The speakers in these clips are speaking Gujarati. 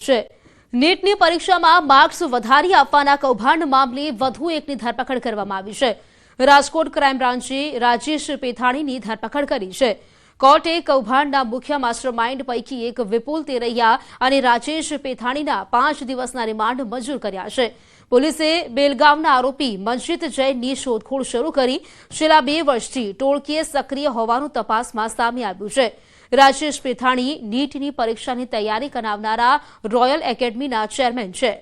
છે। નીટની પરીક્ષામાં માર્ક્સ વધારી આપવાના કૌભાંડ મામલે વધુ એકની ધરપકડ કરવામાં આવી છે। રાજકોટ ક્રાઇમ બ્રાન્ચે રાજેશ પેથાણીની ધરપકડ કરી છે। કોર્ટે કૌભાંડના મુખ્ય માસ્ટરમાઇન્ડ પૈકી એક વિપુલ તેરૈયા અને રાજેશ પેથાણીના 5 દિવસના રિમાન્ડ મંજૂર કર્યા છે। પોલીસે બેલગામના આરોપી મંજીત જૈનની શોધખોળ શરૂ કરી। છેલ્લા 2 વર્ષથી ટોળકીએ સક્રિય હોવાનું તપાસમાં સામે આવ્યું છે। રાજેશ પેથાણી નીટની પરીક્ષાની તૈયારી કરાવનારા રોયલ એકેડમીના ચેરમેન છે।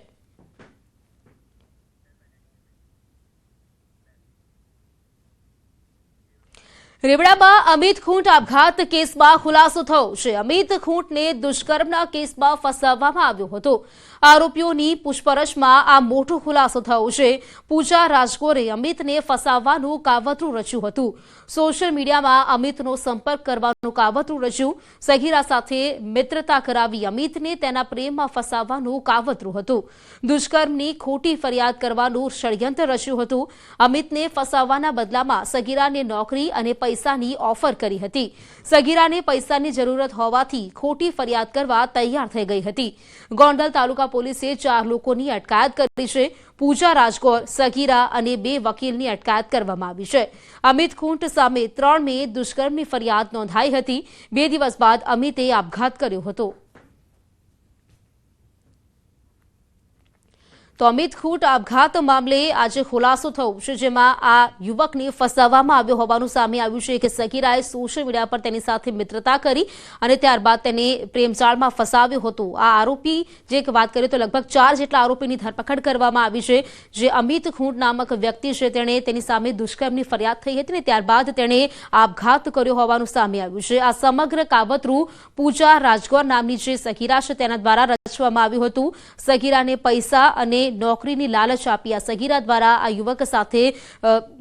રેવડામાં અમિત ખૂંટ આપઘાત કેસમાં ખુલાસો થયો છે। અમિત ખૂંટને દુષ્કર્મના કેસમાં ફસાવવામાં આવ્યો હતો। આરોપીઓની પૂછપરછમાં આ મોટો ખુલાસો થયો છે। પૂજા રાજગોરે અમિતને ફસાવવાનું કાવતરું રચ્યું હતું। સોશિયલ મીડિયામાં અમિતનો સંપર્ક કરવાનું કાવતરું રચ્યું। સગીરા સાથે મિત્રતા કરાવી અમિતને તેના પ્રેમમાં ફસાવવાનું કાવતરું હતું। દુષ્કર્મની ખોટી ફરિયાદ કરવાનું ષડયંત્ર રચ્યું હતું। અમિતને ફસાવવાના બદલામાં સગીરાને નોકરી અને પૈસાની ઓફર કરી હતી। સગીરાને પૈસાની જરૂરત હોવાથી ખોટી ફરિયાદ કરવા તૈયાર થઈ ગઈ હતી। ગોંડલ તાલુકા પોલીસે 4 લોકોની અટકાયત કરી છે। પૂજા રાજગોર, સગીરા અને 2 વકીલની અટકાયત કરવામાં આવી છે। અમિત ખૂંટ સામે 3 મે દુષ્કર્મની ફરિયાદ નોંધાઈ હતી। 2 દિવસ બાદ અમિતે આપઘાત કર્યો હતો। તો અમિત ખૂંટ આપઘાત મામલે આજે ખુલાસો થયો છે, જેમાં આ યુવકને ફસાવવામાં આવ્યો હોવાનું સામે આવ્યું છે કે સગીરાએ સોશિયલ મીડિયા પર તેની સાથે મિત્રતા કરી અને ત્યારબાદ તેને પ્રેમજાળમાં ફસાવ્યો હતો। આ આરોપી જે વાત કરીએ તો લગભગ 4 જેટલા આરોપીની ધરપકડ કરવામાં આવી છે। જે અમિત ખૂંટ નામક વ્યક્તિ છે તેણે તેની સામે દુષ્કર્મની ફરિયાદ થઈ હતી અને ત્યારબાદ તેણે આપઘાત કર્યો હોવાનું સામે આવ્યું છે। આ સમગ્ર કાવતરું પૂજા રાજગોર નામની જે સગીરા છે તેના દ્વારા રચવામાં આવ્યું હતું। સગીરાને પૈસા અને નોકરીની લાલચ આપી આ સગીરા દ્વારા આ યુવક સાથે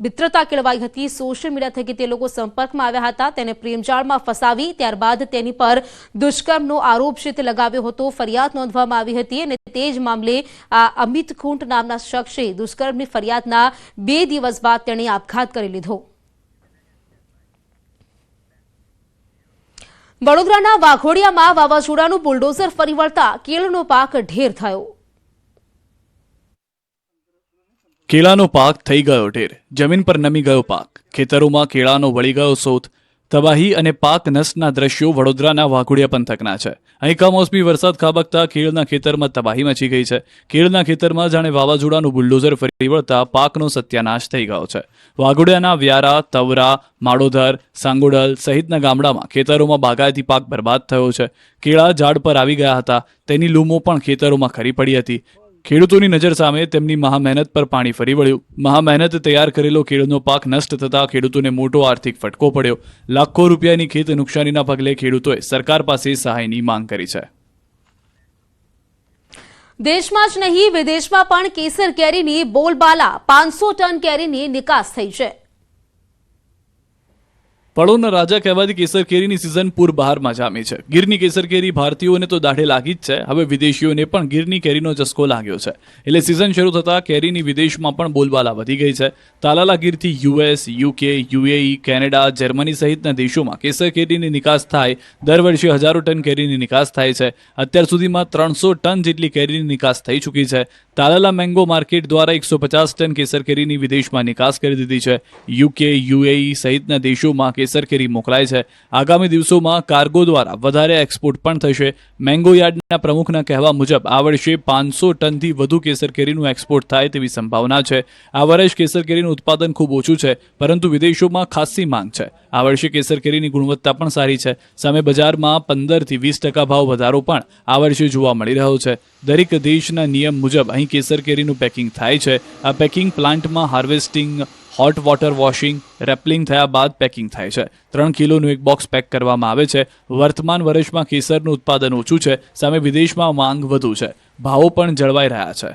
મિત્રતા કેળવાઈ હતી। સોશિયલ મીડિયા થકી તે લોકો સંપર્કમાં આવ્યા હતા। તેને પ્રેમજાળમાં ફસાવી ત્યારબાદ તેની પર દુષ્કર્મનો આરોપ છે તે લગાવ્યો હતો। ફરિયાદ નોંધવામાં આવી હતી અને તે જ મામલે આ અમિત ખૂંટ નામના શખ્સે દુષ્કર્મની ફરિયાદના 2 દિવસ બાદ તેણે આપઘાત કરી લીધો। વડોદરાના વાઘોડિયામાં વાવાઝોડાનું બુલડોઝર ફરી વળતા કેળનો પાક ઢેર થયો। કેળાનો પાક થઈ ગયો ઢેર। જમીન પર નમી ગયો પાક। ખેતરોમાં કેળાનો વળી ગયો સોથ। તબાહી અને પાક નષ્ટના દ્રશ્યો વડોદરાના વાઘોડિયા પંથકના છે। અહીં કમોસમી વરસાદ ખાબકતા કેળના ખેતરમાં તબાહી મચી ગઈ છે। કેળના ખેતરમાં જાણે વાવાઝોડાનું બુલડોઝર ફરી વળતા પાકનો સત્યાનાશ થઈ ગયો છે। વાઘોડિયાના વ્યારા, તવરા, માળોધર, સાંગોડલ સહિતના ગામડામાં ખેતરોમાં બાગાયતી પાક બરબાદ થયો છે। કેળા ઝાડ પર આવી ગયા હતા, તેની લૂમો પણ ખેતરોમાં ખરી પડી હતી। ખેડૂતોની નજર સામે તેમની મહામહેનત પર પાણી ફરી વળ્યું। મહામહેનત તૈયાર કરેલો કેળનો પાક નષ્ટ થતા ખેડૂતોને મોટો આર્થિક ફટકો પડ્યો। લાખો રૂપિયાની ખેત નુકસાનીના પગલે ખેડૂતોએ સરકાર પાસે સહાયની માંગ કરી છે। દેશમાં જ નહીં વિદેશમાં પણ કેસર કેરીની બોલબાલા। 500 ટન કેરીની નિકાસ થઈ છે। ફળોના રાજા કહેવાતી કેસર કેરીની સિઝન પૂરબહારમાં જામી છે। ગીરની કેસર કેરી ભારતીયોને તો દાઢે લાગી જ છે, હવે વિદેશીઓને પણ ગીરની કેરીનો ચસ્કો લાગ્યો છે। એટલે સિઝન શરૂ થતાં કેરીની વિદેશમાં પણ બોલબાલા વધી ગઈ છે। તાલાલા ગીરથી US, UK, UAE, Canada, Germany સહિતના દેશોમાં કેસર કેરીની નિકાસ થાય। દર વર્ષે હજારો ટન કેરીની નિકાસ થાય છે। અત્યાર સુધીમાં 300 ટન જેટલી કેરીની નિકાસ થઈ ચૂકી છે। તાલાલા મેંગો માર્કેટ દ્વારા 150 ટન કેસર કેરીની વિદેશમાં નિકાસ કરી દીધી છે। UK, UAE સહિતના દેશોમાં કેસર કેરી મોકલાય છે। આગામી દિવસોમાં કાર્ગો દ્વારા વધારે એક્સપોર્ટ પણ થશે। મેંગો યાર્ડના પ્રમુખના કહેવા મુજબ આ વર્ષે 500 ટનથી વધુ કેસર કેરીનું એક્સપોર્ટ થાય તેવી સંભાવના છે। આ વર્ષે કેસર કેરીનું ઉત્પાદન ખૂબ ઓછું છે, પરંતુ વિદેશોમાં ખાસી માંગ છે। આ વર્ષે કેસર કેરીની ગુણવત્તા પણ સારી છે। સામે બજારમાં 15 થી 20% ભાવ વધારો પણ આ વર્ષે જોવા મળી રહ્યો છે। દરેક દેશના નિયમ મુજબ અહીં કેસર કેરીનું પેકિંગ થાય છે। આ પેકિંગ પ્લાન્ટમાં હાર્વેસ્ટિંગ, હોટ વોટર વોશિંગ, રેપલિંગ થયા બાદ પેકિંગ થાય છે। 3 કિલોનું એક બોક્સ પેક કરવામાં આવે છે। વર્તમાન વર્ષમાં કેસરનું ઉત્પાદન ઓછું છે, સામે વિદેશમાં માંગ વધુ છે। ભાવો પણ જળવાઈ રહ્યા છે।